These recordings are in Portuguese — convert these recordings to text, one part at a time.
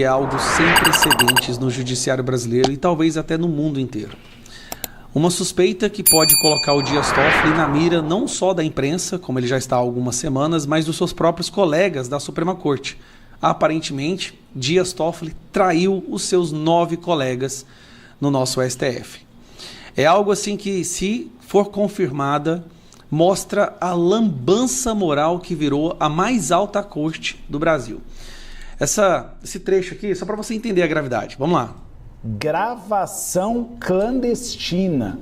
É algo sem precedentes no judiciário brasileiro e talvez até no mundo inteiro. Uma suspeita que pode colocar o Dias Toffoli na mira não só da imprensa, como ele já está há algumas semanas, mas dos seus próprios colegas da Suprema Corte. Aparentemente, Dias Toffoli traiu os seus 9 colegas no nosso STF. É algo assim que, se for confirmada, mostra a lambança moral que virou a mais alta corte do Brasil. Esse trecho aqui, só para você entender a gravidade. Vamos lá. Gravação clandestina.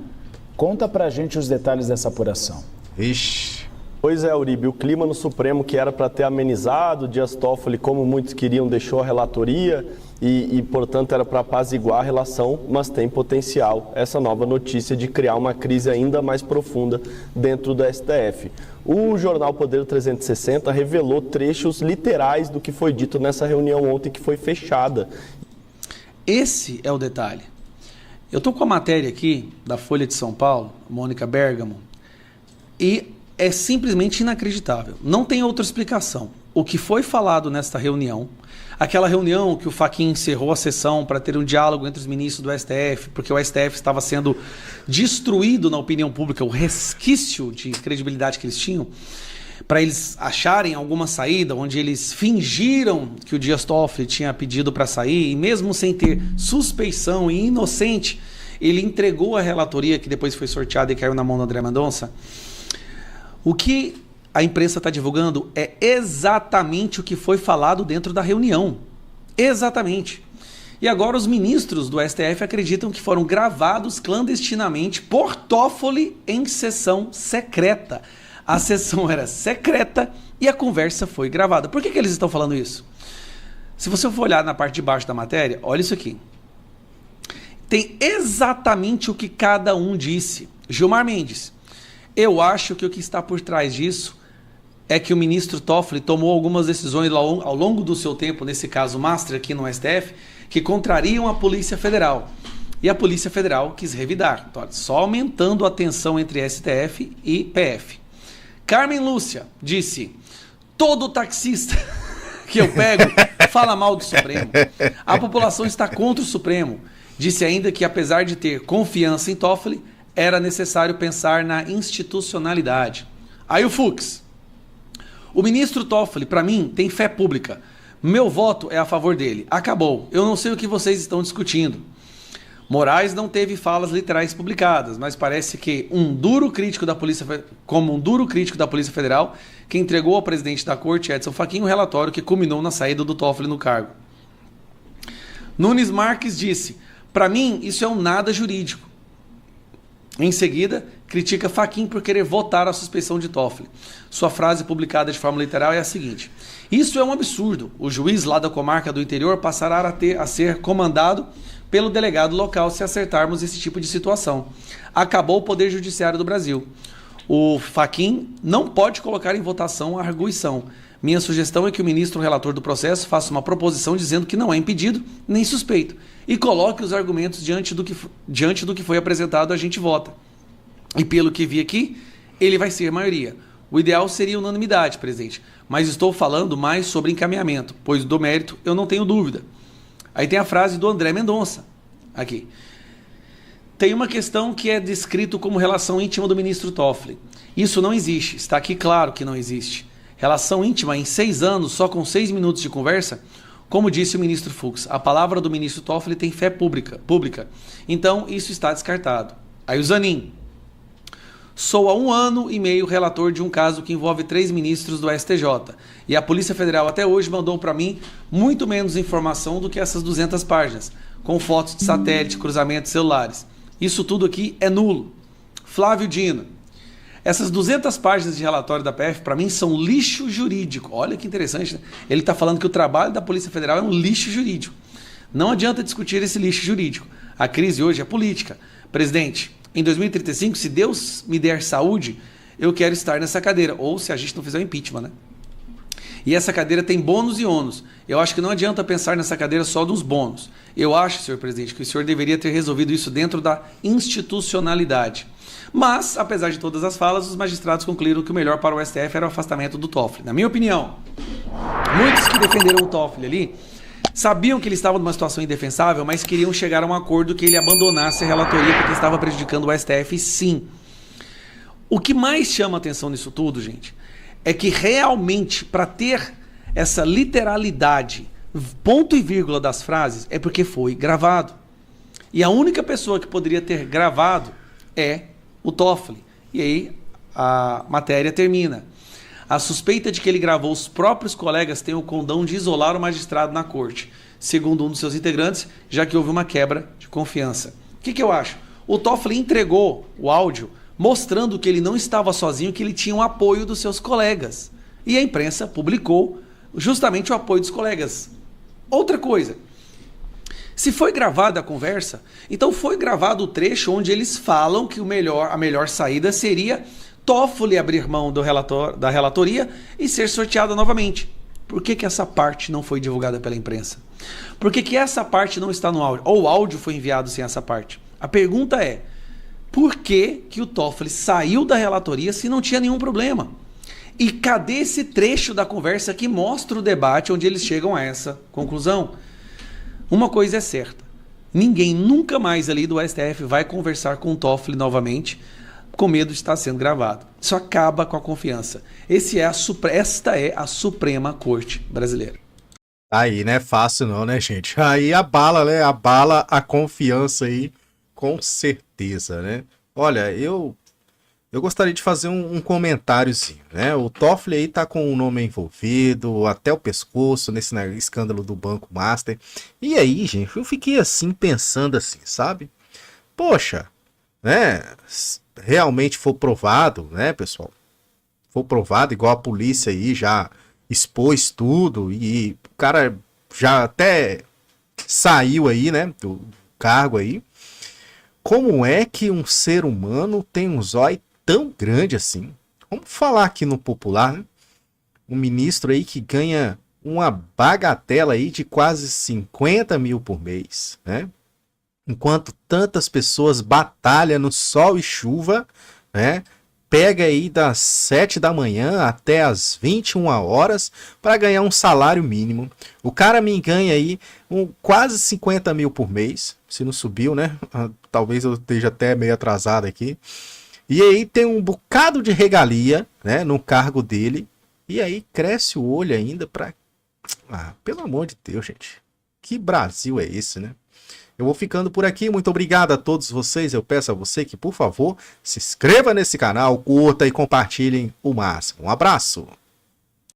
Conta pra gente os detalhes dessa apuração. Ixi. Pois é, Uribe, o clima no Supremo que era para ter amenizado, Dias Toffoli, como muitos queriam, deixou a relatoria e portanto, era para apaziguar a relação, mas tem potencial essa nova notícia de criar uma crise ainda mais profunda dentro do STF. O jornal Poder 360 revelou trechos literais do que foi dito nessa reunião ontem, que foi fechada. Esse é o detalhe. Eu estou com a matéria aqui da Folha de São Paulo, Mônica Bergamo, e é simplesmente inacreditável. Não tem outra explicação. O que foi falado nesta reunião, aquela reunião que o Fachin encerrou a sessão para ter um diálogo entre os ministros do STF, porque o STF estava sendo destruído na opinião pública, o resquício de credibilidade que eles tinham, para eles acharem alguma saída, onde eles fingiram que o Dias Toffoli tinha pedido para sair, e mesmo sem ter suspeição e inocente, ele entregou a relatoria, que depois foi sorteada e caiu na mão do André Mendonça. O que a imprensa está divulgando é exatamente o que foi falado dentro da reunião. Exatamente. E agora os ministros do STF acreditam que foram gravados clandestinamente por Toffoli em sessão secreta. A sessão era secreta e a conversa foi gravada. Por que eles estão falando isso? Se você for olhar na parte de baixo da matéria, olha isso aqui. Tem exatamente o que cada um disse. Gilmar Mendes: eu acho que o que está por trás disso é que o ministro Toffoli tomou algumas decisões ao longo do seu tempo, nesse caso master aqui no STF, que contrariam a Polícia Federal. E a Polícia Federal quis revidar, só aumentando a tensão entre STF e PF. Carmen Lúcia disse: todo taxista que eu pego fala mal do Supremo. A população está contra o Supremo. Disse ainda que, apesar de ter confiança em Toffoli, era necessário pensar na institucionalidade. Aí o Fux: o ministro Toffoli, para mim, tem fé pública. Meu voto é a favor dele. Acabou. Eu não sei o que vocês estão discutindo. Moraes não teve falas literais publicadas, mas parece que como um duro crítico da Polícia Federal, que entregou ao presidente da Corte, Edson Fachin, um relatório que culminou na saída do Toffoli no cargo. Nunes Marques disse: para mim, isso é um nada jurídico. Em seguida, critica Fachin por querer votar a suspeição de Toffoli. Sua frase publicada de forma literal é a seguinte: isso é um absurdo. O juiz lá da comarca do interior passará a ser comandado pelo delegado local se acertarmos esse tipo de situação. Acabou o Poder Judiciário do Brasil. O Fachin não pode colocar em votação a arguição. Minha sugestão é que o ministro relator do processo faça uma proposição dizendo que não é impedido nem suspeito e coloque os argumentos diante do que foi apresentado, a gente vota. E pelo que vi aqui, ele vai ser maioria. O ideal seria unanimidade, presidente, mas estou falando mais sobre encaminhamento, pois do mérito eu não tenho dúvida. Aí tem a frase do André Mendonça, aqui. Tem uma questão que é descrito como relação íntima do ministro Toffoli. Isso não existe, está aqui claro que não existe. Relação íntima em 6 anos, só com 6 minutos de conversa? Como disse o ministro Fux, a palavra do ministro Toffoli tem fé pública. Então, isso está descartado. Aí o Zanin: sou há 1 ano e meio relator de um caso que envolve 3 ministros do STJ. E a Polícia Federal até hoje mandou para mim muito menos informação do que essas 200 páginas, com fotos de satélite, cruzamentos celulares. Isso tudo aqui é nulo. Flávio Dino: essas 200 páginas de relatório da PF, para mim, são lixo jurídico. Olha que interessante, né? Ele está falando que o trabalho da Polícia Federal é um lixo jurídico. Não adianta discutir esse lixo jurídico. A crise hoje é política. Presidente, em 2035, se Deus me der saúde, eu quero estar nessa cadeira. Ou se a gente não fizer o impeachment, né? E essa cadeira tem bônus e ônus. Eu acho que não adianta pensar nessa cadeira só dos bônus. Eu acho, senhor presidente, que o senhor deveria ter resolvido isso dentro da institucionalidade. Mas, apesar de todas as falas, os magistrados concluíram que o melhor para o STF era o afastamento do Toffoli. Na minha opinião, muitos que defenderam o Toffoli ali sabiam que ele estava numa situação indefensável, mas queriam chegar a um acordo que ele abandonasse a relatoria porque estava prejudicando o STF, sim. O que mais chama atenção nisso tudo, gente, é que realmente, para ter essa literalidade, ponto e vírgula das frases, é porque foi gravado. E a única pessoa que poderia ter gravado é o Toffoli. E aí a matéria termina. A suspeita de que ele gravou os próprios colegas tem o condão de isolar o magistrado na corte, segundo um dos seus integrantes, já que houve uma quebra de confiança. O que eu acho? O Toffoli entregou o áudio mostrando que ele não estava sozinho, que ele tinha o apoio dos seus colegas. E a imprensa publicou justamente o apoio dos colegas. Outra coisa, se foi gravada a conversa, então foi gravado o trecho onde eles falam que a melhor saída seria Toffoli abrir mão da relatoria e ser sorteada novamente. Por que essa parte não foi divulgada pela imprensa? Por que essa parte não está no áudio? Ou o áudio foi enviado sem essa parte? A pergunta é, por que o Toffoli saiu da relatoria se não tinha nenhum problema? E cadê esse trecho da conversa que mostra o debate onde eles chegam a essa conclusão? Uma coisa é certa, ninguém nunca mais ali do STF vai conversar com o Toffoli novamente com medo de estar sendo gravado. Isso acaba com a confiança. Esta é a Suprema Corte Brasileira. Aí, não é fácil não, né, gente? Aí abala, né? Abala a confiança aí, com certeza, né? Olha, eu gostaria de fazer um comentáriozinho, né? O Toffoli aí tá com o nome envolvido, até o pescoço, nesse escândalo do Banco Master. E aí, gente, eu fiquei assim, pensando assim, sabe? Poxa, né? Realmente for provado, né, pessoal? For provado, igual a polícia aí já expôs tudo e o cara já até saiu aí, né, do cargo aí. Como é que um ser humano tem um zóio tão grande assim? Vamos falar aqui no popular, né? Um ministro aí que ganha uma bagatela aí de quase 50 mil por mês, né? Enquanto tantas pessoas batalham no sol e chuva, né? Pega aí das 7 da manhã até as 21 horas para ganhar um salário mínimo. O cara me ganha aí quase 50 mil por mês, se não subiu, né? Talvez eu esteja até meio atrasado aqui. E aí tem um bocado de regalia, né, no cargo dele. E aí cresce o olho ainda para... Ah, pelo amor de Deus, gente. Que Brasil é esse, né? Eu vou ficando por aqui, muito obrigado a todos vocês, eu peço a você que, por favor, se inscreva nesse canal, curta e compartilhem o máximo. Um abraço!